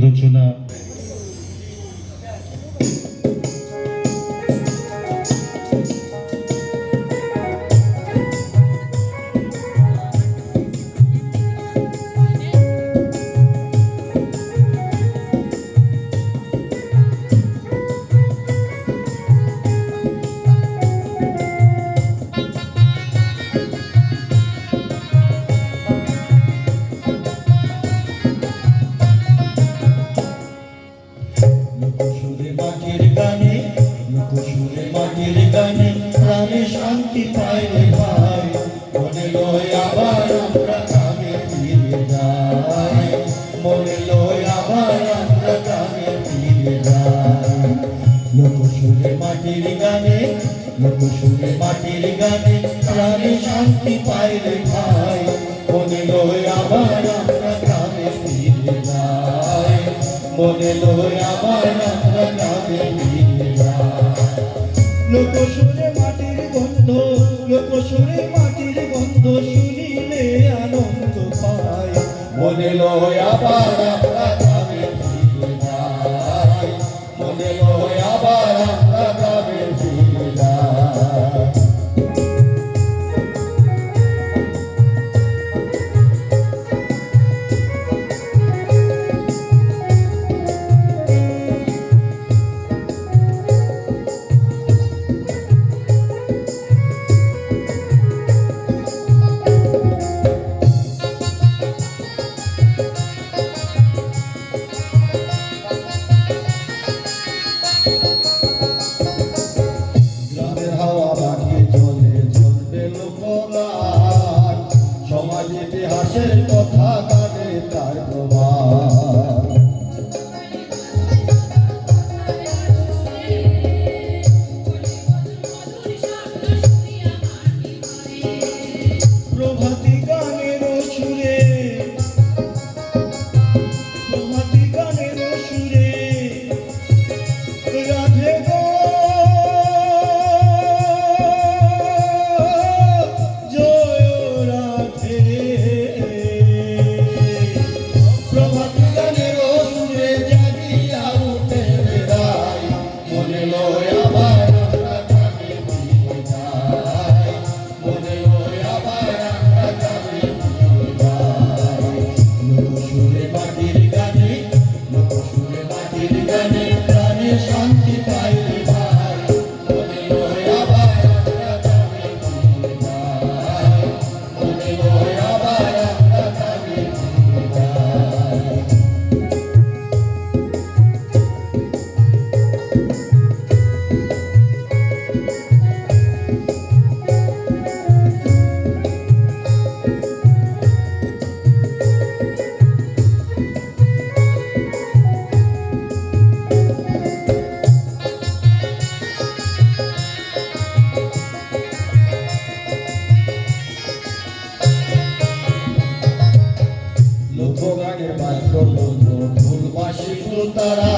রচনা মাটির গানে প্রাণে শান্তি পাই রে ভাই, মনে লয় আবার আমরা গ্রামে ফিরে যাই, মনে লয় আবার আমরা গ্রামে ফিরে যাই। লোকসুরে মাটির গানে, লোকসুরে মাটির গানে প্রাণে শান্তি পাই রে ভাই, মনে লয় আবার আমরা গ্রামে ফিরে যাই, মনে লয় আবার আমরা গ্রামে ফিরে যাই। লোকসুরে মাটির গন্ধ, লোকসুরে মাটির গন্ধ শুনিলে আনন্দ পাই, মনে লয় আবার আমরা গ্রামে ফিরে যাই, মনে লয় আবার আমরা গ্রামে ফিরে যাই। ইতিহাসের কথা গানে তার প্রভাব, প্রভাতী গানের সুরে, প্রভাতী গানের সুরে রাধে গো শান্তি পাই রে ভাই, মনে লয় আবার আমরা গ্রামে ফিরে যাই, মনে লয় আবার আমরা গ্রামে ফিরে যাই। লোকগানের বাদ্য ঢোল বাঁশি তারা